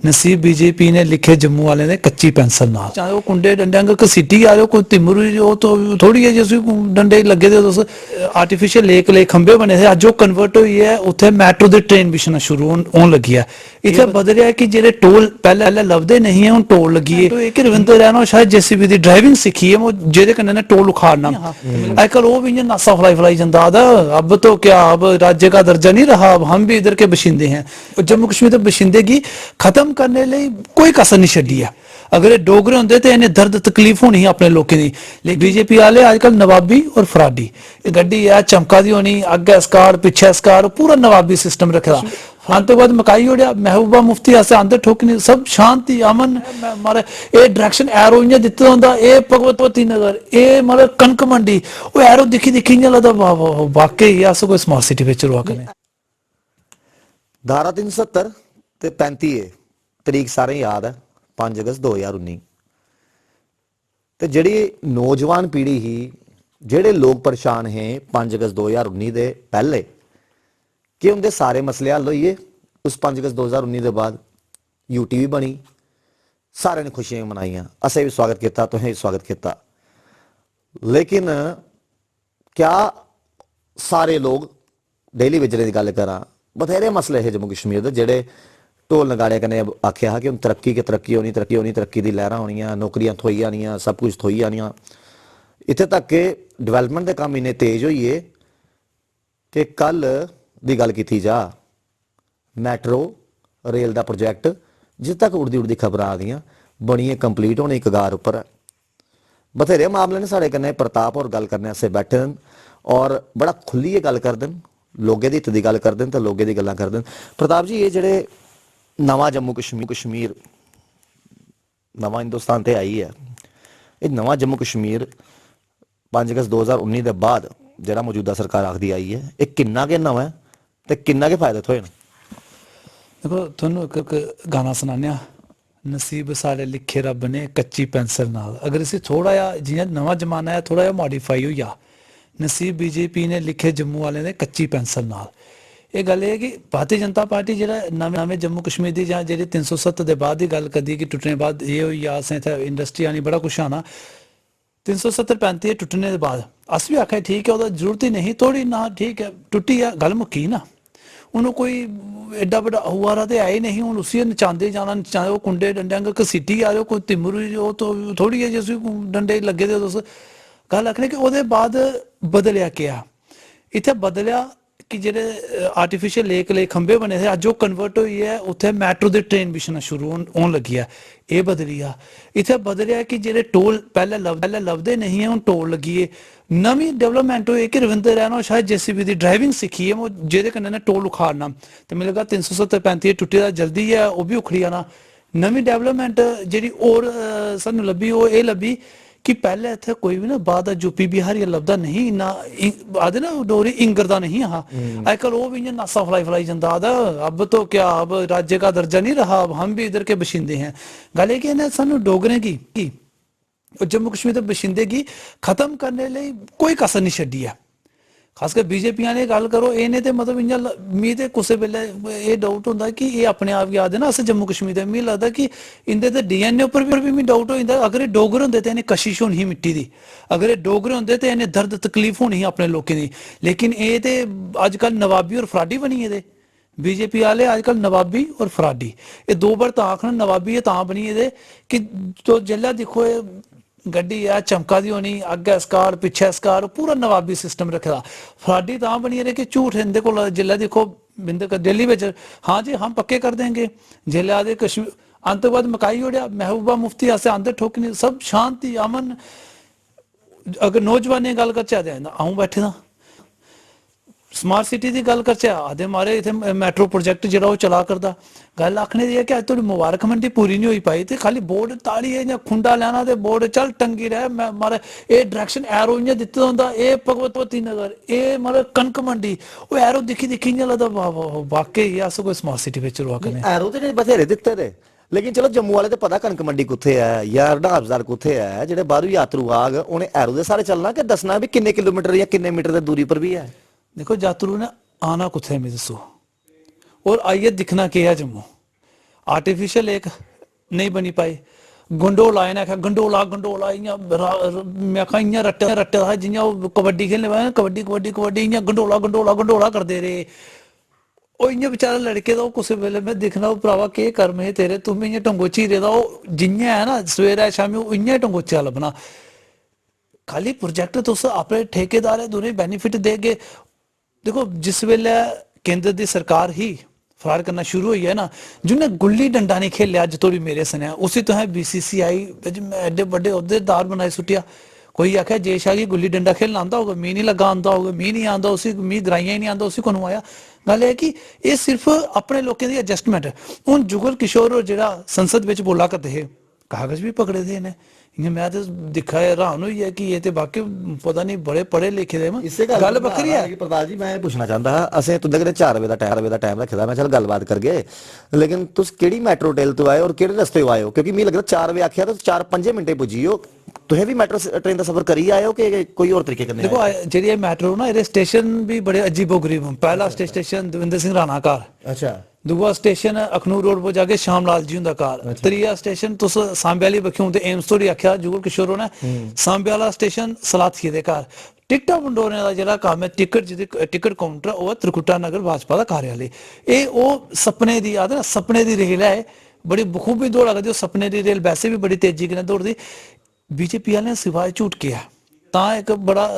नसीब बीजेपी ने लिखे जम्मू वाले ने कच्ची पेंसिल नाल चाहे वो कुंडे डंडे अंग घसीटी आ रहे हो कोई तिमरू वो तो थोड़ी है जिस डंडे लगे दे तुस आर्टिफिशियल लेक ले खंबे बने थे अज वो कन्वर्ट हुई है उत्थे मैट्रो दी ट्रेन बिछना शुरू होन लगी है इत्थे बदलिया कि जेडे टोल पहले लभदे नहीं है हुन टोल लगी है कि रविंद्र रैना शायद जेसीबी दी ड्राइविंग सीखी है वो जेदे कन्नै ने टोल उखाड़ना आजकल वो भी नासा फलाई जंदा आदा अब तो क्या अब राज्य का दर्जा नहीं रहा अब हम भी इधर के बशिंदे हैं जम्मू कश्मीर के बशिंदे की खत्म करने लिए कोई कसर नहीं छड़ी है अगर डोगरे होंगे तो इन्हें दर्द तकलीफ होनी अपने लोगों की लेकिन बीजेपी वाले आजकल नवाबी और फराडी गड्डी है चमका दी होनी अगे स्कार पिछे स्कार पूरा नवाबी सिस्टम रखा आतंकवाद मकाई ओढ़िया महबूबा मुफ्ती ऐसे आंदर ठोकनी सब शांति अमन मारे ए डायरेक्शन एरो इं दिते होंदा ए भगवती नगर ए मतलब कनक मंडी वो एरो दिखी दिखी इं लगता वाकई अस कोई स्मार्ट सिटी में रुआ करने धारा 370 ते 35 तरीक सारे याद है 5 अगस्त 2019 ते जिहड़ी नौजवान पीढ़ी ही जिहड़े लोग परेशान हैं 5 अगस्त 2019 दे पहले कि उनके सारे मसले हल होइए उस 5 अगस्त 2019 के बाद यूटी भी बनी सारे ने खुशियां मनाइया असें भी स्वागत किया तुसें भी स्वागत किया लेकिन क्या सारे लोग डेली विजरे की गल करा बथेरे मसले है जम्मू कश्मीर के जेडे ढोल नगाड़े कन्नै आख्या कि हम तरक्की होनी तरक्की की लहर होनियां नौकरियां थोई जानियां सब कुछ थोई जानियां इत्थे तक कि डिवेलपमेंट के काम इन्ने तेज होइए कि कल की गल की जा मैट्रो रेल का प्रोजैक्ट जिस तक उड़दी खबर आ गई बनिए कंप्लीट होने कगार उपर बथेरे मामले ने साढ़े कन्नै प्रताप और गल करने से बैठे हैं और बड़ा खुली गल कर दें लोगे की हित की गल कर दें तो लोगे की गल्लां कर दें प्रताप जी ये जेडे नवा जम्मू कश्मीर नवा हिंदुस्तान ते आई है ये नवा जम्मू कश्मीर 5 अगस्त 2019 के बाद जरा मौजूदा सरकार आखदी आई है ये किन्ना के नवा है ते किन्ना के फायदे थोए देखो तुहानू एक गाना सुनाने नसीब सारे लिखे रब ने कच्ची पेंसिल नाल अगर इसे थोड़ा जा जियां नवा जमाना है थोड़ा जा मॉडिफाई होई जा नसीब बीजेपी ने लिखे जम्मू वाले ने कच्ची पेंसिल नाल ये गल है कि भारतीय जनता पार्टी जो नवे जम्मू कश्मीर की जी 370 के बाद ही गल करती कि टुटने बाद ये हुई असें इत्थै इंडस्ट्री आनी बड़ा कुछ आना 370 35 टुटने के बाद अस भी आखे ठीक है जरूरत ही नहीं थोड़ी ना ठीक है टुटी है गल मुक्की ना उन्होंने कोई एडा बड़ा हुआरा तो है ही नहीं हूँ उसी नचाते जाना नचाते वो कुंडे डंडे अंग घसीटी आ रहे हो कोई तिमरू वो तो थोड़ी है जिस डंडे लगे दे तुस गल आखने कि वो बाद बदलिया क्या इत्थे बदलिया कि जेडे आर्टिफिशियल लेक ले खंबे बने थे अज वो कन्वर्ट हुई है उत्थे मैट्रो दी ट्रेन बिछना शुरू होन लगी है ये बदली आ इत्थे बदलिया कि जेडे टोल पहले लभदे नहीं है हुन टोल लगी है नवी डेवलपमेंट हुई कि रविंद्र रैना शायद जेसीबी दी ड्राइविंग सीखी है वो जेदे कन्नै ने टोल उखाड़ना तो मिले लगा 370 35 टुटे दा जल्दी है वो भी उखड़ी आना नवी डेवलपमेंट जी और सानू लभी वो ये लभी कि पहले इतने कोई भी ना बाद यूपी बिहार लभदा नहीं ना आदे ना डोरी इंगरदा नहीं हाँ आजकल वो भी नासा फलाई जंदा आदा अब तो क्या अब राज्य का दर्जा नहीं रहा अब हम भी इधर के बशिंदे हैं गल ये कि सानू डोगरे की जम्मू कश्मीर के बशिंदे की खत्म करने लिए कोई कसर नहीं छड़ी है खासकर बीजेपी ने गल करो इन्हें तो मतलब इं मी तो कुछ वेले ये डाउट होंगे कि ये अपने आप गी आखदे ना अस जम्मू कश्मीर के मिगी लगता कि इंदे तो डीएनए उपर भी मिगी डाउट हो जाता अगर ये डोगरे होंगे तो इन्हें कशिश होनी ही मिट्टी की अगर ये डोगरे होंगे तो इन्हें दर्द तकलीफ होनी ही अपने लोगों की लेकिन ये तो अजकल नवाबी और फराडी बनी गेदे बीजेपी वाले अजकल नवाबी और फराडी ये दो बार तो आखना नवाबी बनी गेदे कि तो जेल्लै दिक्खो गड्डी है चमका दी होनी अगे स्कार पिछे स्कार पूरा नवाबी सिस्टम रखे फराडी बनी रहे कि झूठ इंदे को जिले देखो दिल्ली में हाँ जी हम पक्के कर देंगे जिले आदे कश्मीर आतंकवाद मकाई ओढ़िया महबूबा मुफ्ती ऐसे आंदर ठोकनी सब शांति अमन अगर नौजवान गल करचे आऊँ बैठे दा स्मार्ट सिटी की गल करचे आदे मारे इतने मैट्रो प्रोजैक्ट जो चला करता गल आखने दी है कि अज थोड़ी मुबारक मंडी पूरी नहीं हुई पाई तो खाली बोर्ड ताड़ी है खुंडा लेना तो बोर्ड चल टंगी रहे मारे ये डायरेक्शन एरो इं दिते होंदा ये भगवती नगर ये मतलब कनक मंडी वो एरो दिखी दिखी इं लगता वाकई अस कोई स्मार्ट सिटी में रुआ करने एरो तो बथेरे दिते थे लेकिन चलो जम्मू वाले तो पता कनक मंडी कुत्थे है या रडाबजार कुत्थे है जेडे बाहरों यात्रु आग उन्हें एरो के सारे चलना कि दसना भी किन्ने किलोमीटर या किन्ने मीटर की दूरी पर भी है देखो यात्रु ने आना कुत्थे में दसो और आइए दिखना क्या है जम्मू आर्टिफिशियल लेक नहीं बनी पाई। गंडोला इन्हें आखेआ गंडोला गंडोला इ'यां मैं आखां इ'यां रट्टे रट्टे दा जि'यां ओह् कबड्डी खेलने पाए कबड्डी कबड्डी कबड्डी इ'यां गंडोला गंडोला गंडोला करदे रेह्। ओह् इ'यां बेचारा लड़के दा ओह् कुसै वेल्ले में दिक्खना ओह् भरावा केह् कर्म हे तेरे तुम इ'यां टंगो चीरे दा ओह् जि'यां है ना सवेरै शामीं ओह् इ'यां टंगोचे दा लब्भना। खाली प्रोजेक्ट तुस अपने ठेकेदारें दूरें बेनिफिट देगे। देखो जिस वेल्लै केंद्र दी सरकार ही फरार करना शुरू होई है ना जिन्हें गुल्ली डंडा नहीं खेलिया अज तोड़ी मेरे सनेआ उसी तुसें बीसीसीआई एडे बड़े अहदेदार बनाई सुट्टिया। कोई आखे जय शाह गी गुल्ली डंडा खेलना आंदा होगा मी नहीं लगा आंदा होगा मी नहीं आंदा उसी मी ग्राइयां ही नहीं आंदा उसी कोनों आया। गल है कि ये सिर्फ अपने लोगों की एडजस्टमेंट है। हूँ जुगल किशोर और जेड़ा संसद में बोला करते हे कागज भी पकड़े थे इन्हें इ'यां मैं तो दिक्खा हैरान होई है कि ये तो वाकई पता नहीं बड़े पढ़े लिखे दे ਇਸੇ गल बक्खरी है। ਕਿ ਪ੍ਰਤਾਪ ਜੀ ਮੈਂ ਇਹ ਪੁੱਛਣਾ ਚਾਹੁੰਦਾ ਹਾਂ ਅਸੀਂ ਤੁੰਦੇ ਕਿਤੇ 4 ਵਜੇ ਦਾ ਟਾਈਮ ਰੱਖਿਆ ਦਾ ਮੈਂ ਚੱਲ ਗੱਲਬਾਤ ਕਰਗੇ ਲੇਕਿਨ ਤੁਸੀਂ ਕਿਹੜੀ ਮੈਟਰੋ ਟ੍ਰੇਨ ਤੋਂ ਆਏ ਔਰ ਕਿਹੜੇ ਰਸਤੇ ਆਏ ਹੋ ਕਿਉਂਕਿ ਮੈਨੂੰ ਲੱਗਦਾ 4 ਵਜੇ ਆਖਿਆ ਤਾਂ 4-5 ਮਿੰਟੇ ਪੁੱਜੀ ਹੋ ਤੁਸੀਂ ਵੀ ਮੈਟਰੋ ਟ੍ਰੇਨ ਦਾ ਸਫ਼ਰ ਕਰੀ ਆਏ ਹੋ ਕਿ ਕੋਈ ਹੋਰ ਤਰੀਕੇ ਕਰਨੇ देखो जी ये मेट्रो ना ये स्टेशन भी बड़े अजीबो गरीब हैं। पहला स्टेशन दविंदर सिंह राणा कार ਅੱਛਾ दूआ स्टेशन अखनूर रोड पर जाके श्याम लाल जी हुंदा कार त्रीया स्टेशन तुस सांबे आह्ली बक्खी हुंदे एम्स तोड़ी आख्या जुगल किशोर ने सांबे आह्ला स्टेशन सलाथिये दे घर टिकटां बंडोने दा जेह्ड़ा कम्म है टिकट काउंटर ओह् त्रिकुटा नगर भाजपा दा कार्यालय एह् ओह् सपने दी आखदे ना सपने दी रेल है बड़ी बखूबी दौड़ा करदी ओह् सपने दी रेल वैसे भी बड़ी तेजी कन्नै दौड़दी। बीजेपी आह्लें सिवाय झूठ किया तां एक बड़ा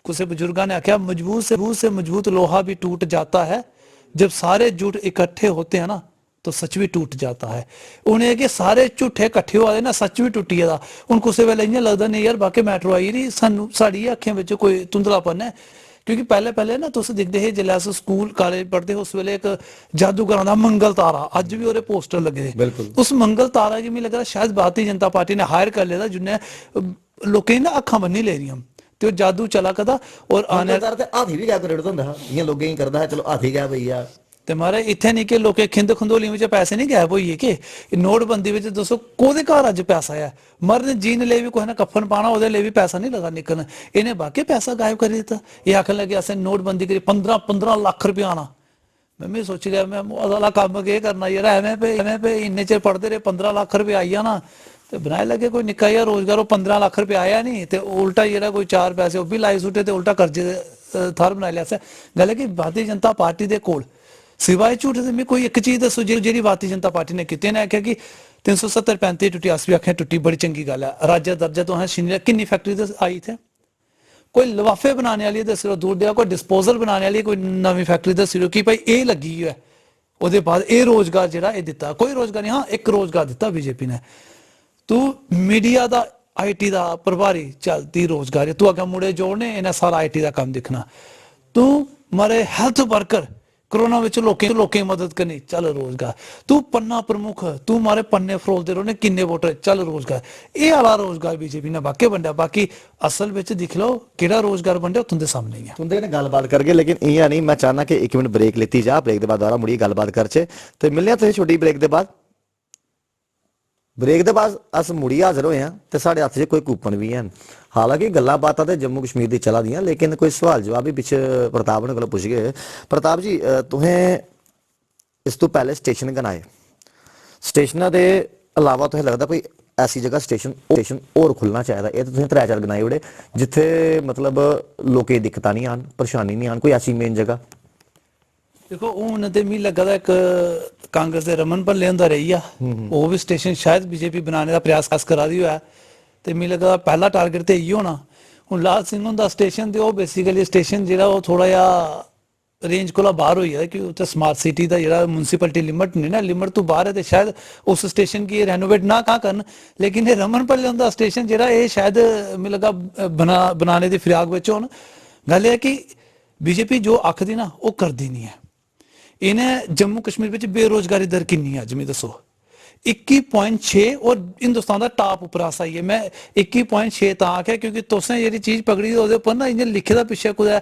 कुछ बुजुर्गां ने आख्या मजबूत से मजबूत लोहा भी टूट जाता है जब सारे झूठ इकट्ठे होते हैं ना तो सच भी टूट जाता है। उन्हें कि सारे झूठे इकट्ठे होआ दे ना सच भी टुटी गेदा। हुण कुसै वेल्ले इ'यां लगदा नहीं यार बाकी मैट्रो आई दी सानू साड़ी अक्खें बिच कोई धुंधलापन है क्योंकि पहले ना तुस दिखदे हे जिसलै अस स्कूल कालेज पढ़दे उस वेल्ले एक जादूगर आंदा मंगल तारा अज्ज भी ओहदे पोस्टर लगे दे उस मंगल तारा गी मिगी लगदा शायद भारतीय जनता पार्टी ने हायर कर लेदा जिन्ने लोकें दी ना अक्खां बन्नी लेदियां ते ओह् जादू चला करदा और आने हाथी भी गैप रेड़ ਹੁੰਦਾ इ'यां लोगें ही करदा है चलो हाथी गैप होई आ ते मारे इत्थे नहीं कि लोकें खिंद खंदोली में पैसे नहीं गैप होइए कि नोटबंदी में दसो कोदे घर अज पैसा है मरने जीने लिए भी कोई ना कफन पाना ओहदे लिए भी पैसा नहीं लगा निकलना इन्हें बाकी पैसा गायब कर दिता। ये आखन लगे असें नोटबंदी करी 15 लाख रुपया आना मैं सोची लिया मैं अगला कम केह् करना यार एवें पे इन्ने चिर पढ़ते रहे 15 लाख रुपया आई जाना तो बनाए लगे कोई निक्का जिहा रोजगार 15 लाख रुपया आया नहीं तो उल्टा जेह्ड़ा कोई 4 पैसे ओह् भी लाई सुट्टे ते उल्टा कर्जे थार बनाई लिया असें। गल है कि भारतीय जनता पार्टी दे कोल सिवाय झूठ मैं कोई एक चीज दसो जी भारतीय जनता पार्टी ने की इन्हें आख्या कि 370-35 टुटी अस भी आखें टुटी बड़ी चंगी गल है राज्य दर्जा तो असें छिनी किन्नी फैक्ट्री आई इत्थे कोई लफाफे बनाने वाली दस्सी दूर दिया कोई डिस्पोजल बनाने वाली कोई नवी फैक्ट्री दस्सी कि भाई ये लगी है ओहदे बाद ये रोजगार जेह्ड़ा ये दिता कोई रोजगार नहीं। हाँ एक रोजगार दिता बीजेपी ने तू मीडिया दा IT दा प्रभारी चलती रोजगार तू अगर मुड़े जोड़ने इन्हें सारा IT दा काम दिखना तू मारे हेल्थ वर्कर कोरोना में लोकें की मदद करनी चल रोजगार तू पन्ना प्रमुख तू मारे पन्ने फरोलते रौह्ने किन्ने वोटर चल रोजगार ये आला रोजगार बीजेपी ने वाकई बंडा बाकी असल में दिख लो केड़ा रोजगार बंडा तुंदे सामने ही है। तुंदे ने गलबात करगे लेकिन इ'यां नहीं मैं चाहना कि 1 मिनट ब्रेक लेती जा ब्रेक के बाद दोबारा मुड़ियै गलबात करचे तो मिलने तुसें छोटी ब्रेक के बाद अस मुड़ियै हाजिर होए हैं तो साढ़े हत्थ च कोई कूपन भी हैं हालांकि गल्लां बातां ते जम्मू कश्मीर दी चला दियां लेकिन कोई सवाल जवाब भी पिच्छे प्रताप होरें कोला पुच्छगे। प्रताप जी तुसें इस तो पहले स्टेशन गनाए स्टेशनां दे अलावा तुसें लगदा कोई ऐसी जगह स्टेशन होर खुलना चाहिदा एह् तुसें 3-4 गनाए ओड़े जित्थे मतलब लोकें दी दिक्कतां नहीं आन परेशानी नहीं आन कोई ऐसी मेन जगह देखो हून ते मिगी लग्गा दा एक कांग्रेस दे रमन भल्ले हुंदा रेही आ ओह् भी स्टेशन शायद बीजेपी बनाने दा प्रयास करा दी होऐ ते मिगी लग्गा दा पैह्ला टारगेट ते इ'यै होना। हून लाल सिंह हुंदा स्टेशन ते ओह् बेसिकली स्टेशन जेह्ड़ा ओह् थोड़ा जिहा रेंज कोला बाहर होई गेदा कि उत्थै स्मार्ट सिटी दा जेह्ड़ा म्युनिसिपैलिटी लिमिट नहीं ना लिमिट तो बाहर है ते शायद उस स्टेशन गी रेनोवेट ना करन लेकिन एह् रमन भल्ले हुंदा स्टेशन जेह्ड़ा एह् शायद मिगी लग्गा बनाने दी फिराक बिच होन। गल एह् है कि बीजेपी जो आखदी ना ओह् करदी नहीं है। इन्हें जम्मू कश्मीर में बेरोजगारी दर किन्नी है अज मिगी दसो 21.6 और हिंदुस्तान का टॉप उपर अस आइए। मैं 21.6 तां आखेआ क्योंकि तुसें जेह्ड़ी चीज पकड़ी ओह्दे उप्पर ना इ'यां लिखे दा पिच्छे कुदै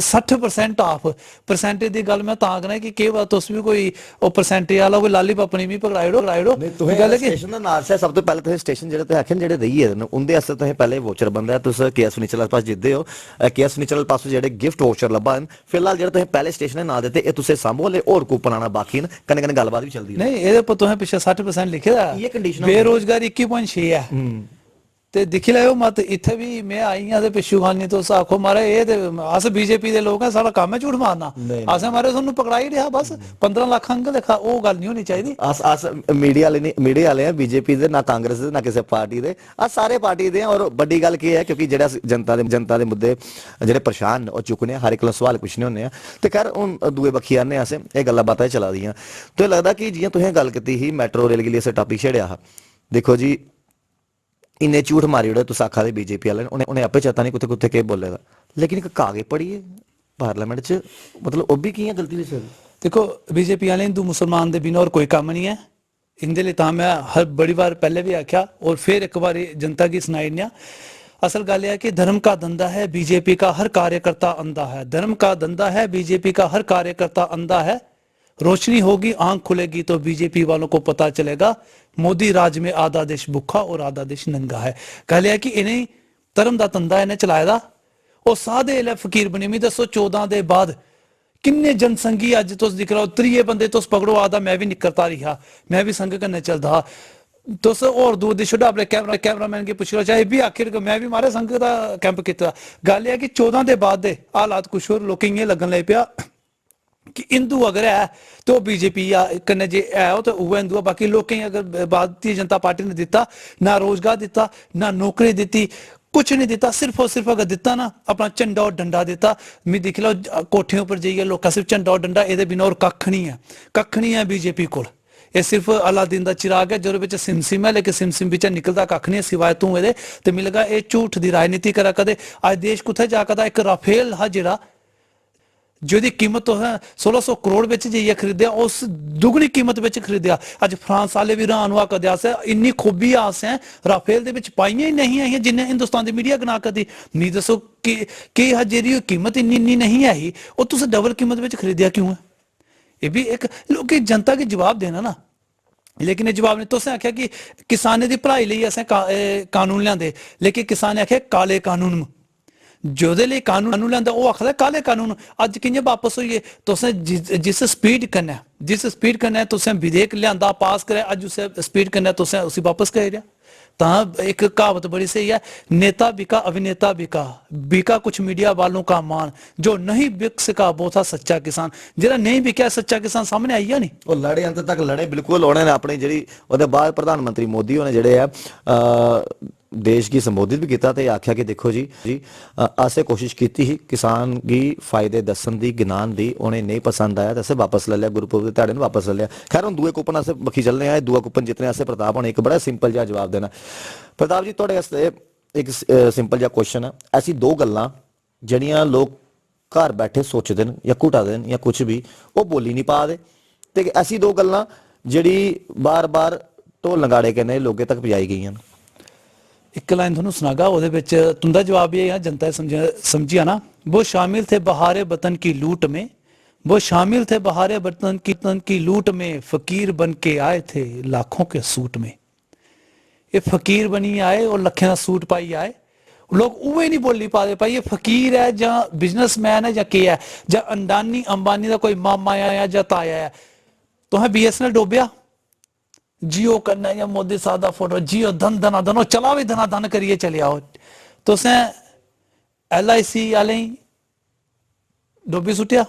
60% ऑफ परसेंटेज दी गल्ल मैं तां करना कि केह् पता तुस भी कोई ओह् परसेंटेज आह्ला कोई लाली अपनी भी पकड़ाई ओड़ो नहीं तुहें गल्ल कि स्टेशन दा नाल से सब तो पहले तुहें स्टेशन जेह्ड़े तुहें आखे जेह्ड़े रेही गेदे न उंदे आस्तै तुहें पहले वोचर बनदा तुस केएस फर्नीचर आले पास जिद्दे हो केएस फर्नीचर आले पास जेह्ड़े गिफ्ट वोचर लब्भा न फिलहाल जेह्ड़े तुहें पहले स्टेशन दे नां दित्ते एह् तुसें सांभो हले होर कूपन आना बाकी न कन्नै कन्नै गल्लबात भी चलदी नहीं एह्दे उप्पर तुसें पिच्छे 60% लिखे दा इ'यै कंडीशन बेरोजगारी 21.6 है ते दिक्खी लैओ मत इत्थे भी मैं आई आं ते पिच्छू खानी तुस आखो महाराज एह् ते अस बीजेपी दे लोक आं साढ़ा कम्म है झूठ मारना असें महाराज थोहानू पकड़ाई रेहा बस 15 लक्ख अंक लिखा ओह् गल्ल नहीं होनी चाहिदी अस मीडिया वाले नहीं मीडिया वाले हैं बीजेपी दे ना कांग्रेस दे ना किसी पार्टी दे अस सारे पार्टी दे हैं और बड़ी गल केह् है क्योंकि जेह्ड़ा जनता दे मुद्दे जेह्ड़े परेशान न ओह् चुक्कने हर इक सवाल पुच्छने होन्ने आं ते खैर हून दूए बक्खी आने अस एह् गल्लां बातां चला दियां ते लगदा कि जियां तुसें गल्ल कीती ही मैट्रो रेल गी लेइयै असें टापिक छेड़ेआ हा देखो जी इन्ने झूठ मारी ओड़े तुस आखा दे बीजेपी वाले उन्हें आपे चेता नहीं कुत्थे कुत्थे केह् बोले दा लेकिन इक कागज पढ़िए पार्लियामेंट च मतलब ओह् भी कि'यां गलती होई सकदी देखो बीजेपी वाले हिंदू मुसलमान दे बिना और कोई कम्म नहीं है इंदे लिए तां मैं हर बड़ी बार पहले भी आख्या और फिर एक बार जनता की सुनाई दियां असल गल है कि धर्म का धंधा है बीजेपी का हर कार्यकर्ता अंधा है धर्म का धंधा है बीजेपी का हर कार्यकर्ता अंधा है रोशनी होगी आंख खुलेगी तो बीजेपी वालों को पता चलेगा मोदी राज में आधा देश भुखा और आधा देश नंगा है गल है कि इन्हें धर्म का धंधा इन्हें चलाए दा और सादे इले फकीर बनी मी दसो 14 दे बाद किन्ने जनसंघी अज तुस दिक्ख रहे हो त्रिये बंदे तुस पकड़ो आदा मैं भी निकलता रहा मैं भी संघ कन्नै चलदा हा तुस होर दूर दी छुड़ा अपने कैमरामैन गी पुच्छी लो चाहे भी आखिर मैं भी मारे संघ दा कैंप कीता गल है कि 14 दे बाद दे हालात कुछ होर लोकें इ'यां लग्गन लगी पेआ कि हिंदू अगर है तो बीजेपी कन्नै जे है तो उ'ऐ हिंदू है बाकी लोकें अगर भारतीय जनता पार्टी ने दित्ता ना रोजगार दित्ता ना नौकरी दित्ती कुछ नहीं दिता सिर्फ और सिर्फ अगर दिता ना अपना झंडा और डंडा दिता मैं दिख लो कोठे उपर जाइए लोग सिर्फ झंडा और डंडा ये बिना और कख नहीं है बीजेपी को ये सिर्फ अलादीन का चिराग है जो सिम है लेकिन सिम बिचा निकलता कख नहीं सिवाय तू ये तो मिल लगा ये झूठ की राजनीति करा कदे अज देश कुत्थे जा कदा एक राफेल हा जिहड़ा जिहदी कीमत तो 1600 करोड़ में जाइए खरीदया उस दुगनी कीमत में खरीदया अज फ्रांस वाले भी हैरान हुआ कदे अस इन्नी खूबी आस है राफेल दे विच पाइयां ही नहीं आई जिन्हें हिंदुस्तान की मीडिया गना करती नहीं दसो कि जेह्ड़ी कीमत इन्नी नहीं आई वो तुस डबल कीमत में खरीदया क्यों है ये भी एक लोग जनता के जवाब देना ना लेकिन जवाब नहीं तुसें आख्या कि किसानें की भलाई लिए असें कानून लियादे लेकिन किसानें आख्या काले कानून जोदे लिए कानून लिया वो आखदा काले कानून अज कि'यां वापस होइए तुसें जिस स्पीड कन्नै तुसें विधेयक लिया पास करे अज उस स्पीड कन्नै तुसें उसी वापस करी तां एक कहावत बड़ी सही है नेता बिका अभिनेता बिका कुछ मीडिया वालों का मान जो नहीं बिक सका वो था सच्चा किसान जेह्ड़ा नहीं बिका सच्चा किसान सामने आई गया नहीं वो लड़े अंत तक लड़े बिल्कुल उन्होंने अपनी जी ओहदे बाद प्रधानमंत्री मोदी होने जेह्ड़े है देश की संबोधित भी किया तो आख्या कि देखो जी असें कोशिश की ही किसान की फायदे दसन की गिनान की उन्हें नहीं पसंद आया तो असें वापस ले लिया गुरुपुरब के ध्याड़े वापस ले लिया खैर हम दूए कूपन अस बक्खी चलने आए दूआ कूपन जितने असें प्रताप होने एक बड़ा सिंपल जहा जवाब देना प्रताप जी थोड़े वास्ते एक सिंपल जहा क्वेश्चन है ऐसी दो गल्लां जड़ियां लोग घर बैठे सोचते हैं या घुटाते हैं या कुछ भी वो बोली नहीं पा दे ते ऐसी दो गल्लां जड़ी बार बार ढोल नगाड़े कन्नै लोगों तक पजाई गई हैं एक लाइन थोनू सुनागा ओहदे विच तुंदा जवाब ये है जनता समझिया ना वो शामिल थे बहारे वतन की लूट में वो शामिल थे बहारे वतन की लूट में फकीर बन के आए थे लाखों के सूट में ये फकीर बनी आए और लखें का सूट पाई आए लोग उवे नहीं बोली पा भाई ये फकीर है जां बिजनेसमैन है जां केह् है जां अंडानी अंबानी का कोई मामा है जां ताया है तुसें BSNL डोबिया जियो करना या मोदी साहब का फोटो जियो धन धना धनो चला भी धना धन करिए चले आओ तुसें LIC आले डुब्बी सुट्टिया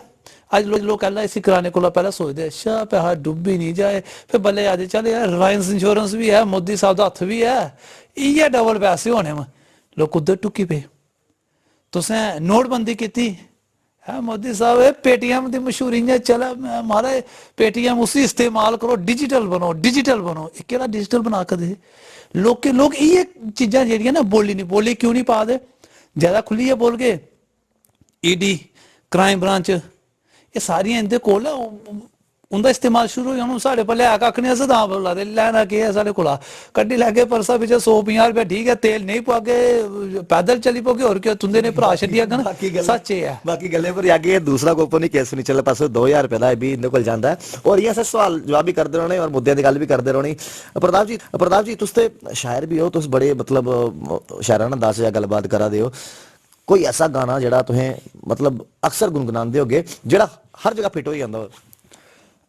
अज लोग LIC कराने को पहले सोचते अच्छा पैसा डुब्बी नहीं जाए फिर बल्ले आदि चल यार रिलायंस इंश्योरेंस भी है मोदी साहब का हत्थ भी है इ'यै डबल पैसे होने में लोग उद्धर टुकी पे तुसें नोटबंदी की है मोदी साहब पेटीएम की मशहूरी इ'यां चला महाराज पेटीएम उसी इस्तेमाल करो डिजिटल बनो ये केह्ड़ा डिजिटल बना कर दे लोग इ'यै चीज़ां जेह्ड़ियां ना बोली क्यों नहीं पा दे ज्यादा खुल्लियै बोल गए ED क्राइम ब्रांच ये सारियां इंदे कोल उंदा इस्तेमाल शुरू होया हूँ साढ़े पल्ले है कक्ख नहीं अस तां बोला दे लैना केह् है साढ़े कोला कड्डी लैगे परसा बिच 100-50 रुपया ठीक है तेल नहीं पागे पैदल चली पोगे और क्या तुंदे ने भरा छड्डी अगन सच ये है बाकी गल्लें पर आगे दूसरा कूपन ही केस फर्नीचर पासों 2000 रुपए का भी इन्हें कोल जाता है और ये अस सवाल जवाब भी करते रौह्ने और मुद्दे की गल भी करते रौह्नी। प्रताप जी तुस ते शायर भी हो, तुस बड़े मतलब शायराना अंदाज च गलबात करा दे हो, कोई ऐसा गाना जेड़ा तुसें मतलब अक्सर गुनगुनांदे होगे जेड़ा हर जगह फिट हो जांदा हो?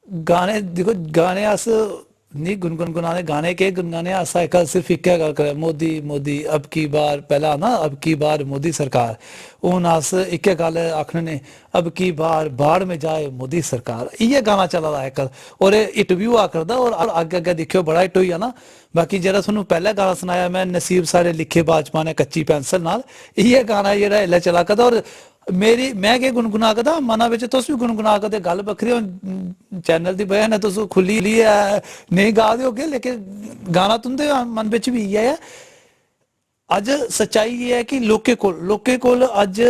गाने देखो गाने अस नहीं गुनगुनाने गाने के गुनगाने अस सिर्फ इक्कै गल कर मोदी मोदी अब की बार पहला ना अब की बार मोदी सरकार हून अस इक्कै गल आखने ने अब की बार बाढ़ में जाए मोदी सरकार इयै गाना चला दा इक और हिट भी हुआ करदा और अग्गे अग्गे दिक्खियो बड़ा हिट होई जाना। बाकी जेह्ड़ा थोनू पैह्ले गाना सनाया मैं नसीब सारे लिखे बाजपा ने कच्ची पेंसिल नाल इयै गाना जेह्ड़ा इसलै चला करदा और मेरी मैं के गुनगुना करदा मना बिच तुस भी गुनगुना करदे गल बक्खरी हुन चैनल दी वजह ने तुस खुली है नहीं गा दे होगे लेकिन गाना तुंदे मन बिच भी इयै है। अज सच्चाई ये है कि लोकें कोल अज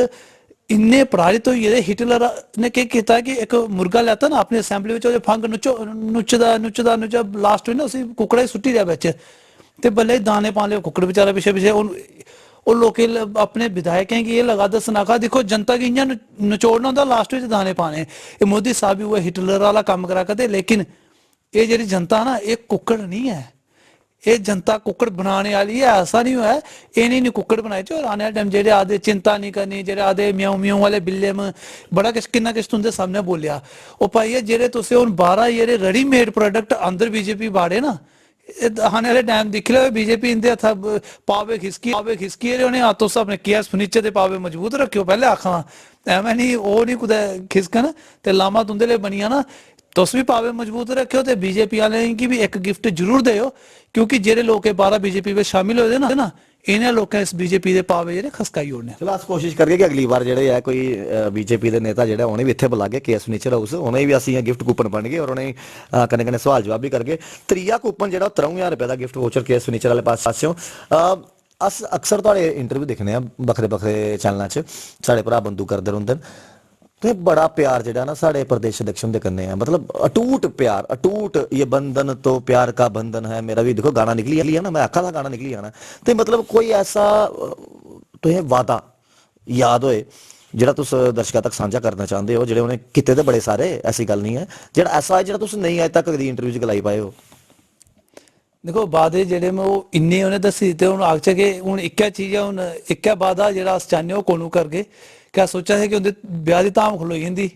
इन्ने पराजित होई गेदे हिटलर ने केह् कीता कि एक मुर्गा लैता ना अपनी असैंबली बिच ओह्दे फंग नुचदा नुचदा नुचदा लास्ट ना उसी कुकड़े सुट्टी दिया बिच ते बल्ले दाने पाने लगे कुकड़ बेचारा पिच्छे पिच्छे और लोकें अपने विधायकें गी एह् लगा दस्सना कहा दिक्खो जनता गी इ'यां नचोड़ना होंदा लास्ट बिच दाने पाने एह् मोदी साहब भी उ'ऐ हिटलर आह्ला कम्म करा करदे लेकिन एह् जेह्ड़ी जनता ना एह् कुक्कड़ नहीं है एह् जनता कुक्कड़ बनाने वाली है ऐसा नहीं होया एह् नहीं कुक्कड़ बनाए च और आने वाले टाइम जेह्ड़े आखदे चिंता नहीं करनी जेह्ड़े आखदे म्याऊं म्याऊं वाले बिल्ले में बड़ा किश किन्ना किश तुंदे सामने बोलेआ ओह् भाइया जेह्ड़े तुसें हून बाह्रा जेह्ड़े रेडीमेड प्रोडक्ट अंदर बीजेपी बाड़े ना आने वाले टाइम दिक्खी लैओ बीजेपी इंदे हत्था पावे खिसकी उ'नें तुस अपने केएस फर्नीचर दे पावे मजबूत रखेओ पैह्ले आखां ऐवें नहीं ओह् नहीं कुदै खिसकन ते लामा तुंदे लेई बनी जाना तुस भी पावे मजबूत रखेओ ते बीजेपी वालें गी भी एक गिफ्ट जरूर देओ क्योंकि जेह्ड़े लोग बाह्रा बीजेपी बिच शामिल होए दे ना इन्हें लोकें इस बीजेपी दे पावे जेह्ड़े खसकाई ओड़ने। चलो अस कोशिश करगे कि अगली बार जेह्ड़े है कोई बीजेपी दे नेता जेह्ड़े उ'नें भी इत्थे बुलागे केएस फर्नीचर हाउस उ'नें भी अस इ'यां गिफ्ट कूपन बनगे और उ'नें कन्नै कन्नै सवाल जवाब भी करगे। त्रीया कूपन जेह्ड़ा 3000 रुपए दा गिफ्ट वाउचर केएस फर्नीचर आह्ले पासेओ अस अक्सर थुआढ़े इंटरव्यू दिक्खने आं बक्खरे बक्खरे चैनलां च साढ़े भरा बंधु करदे रौंह्दे न ते बड़ा प्यार जेह्ड़ा ना साढ़े प्रदेश अध्यक्ष दे कन्नै है मतलब अटूट प्यार अटूट ये बंधन तो प्यार का बंधन है मेरा भी देखो गाना निकली है ना मैं आखा था गाना निकली जाना ते मतलब कोई ऐसा तुसें वादा याद होए जेह्ड़ा तुस दर्शकों तक सांझा करना चाहते हो जेह्ड़े उ'नें कीते ते बड़े सारे ऐसी गल नहीं है जेह्ड़ा ऐसा है जेह्ड़ा तुस नहीं अज तक कदी इंटरव्यू च गलाई पाए हो? देखो वादे जेह्ड़े में ओह् इन्ने उ'नें दस्सी दित्ते हून आखचै कि हून इक्कै चीज है हून इक्कै वादा जेह्ड़ा अस चाह्न्ने ओह् कोनू करगे क्या सोचा थे कि उं'दे ब्याह दी धाम खलोई जंदी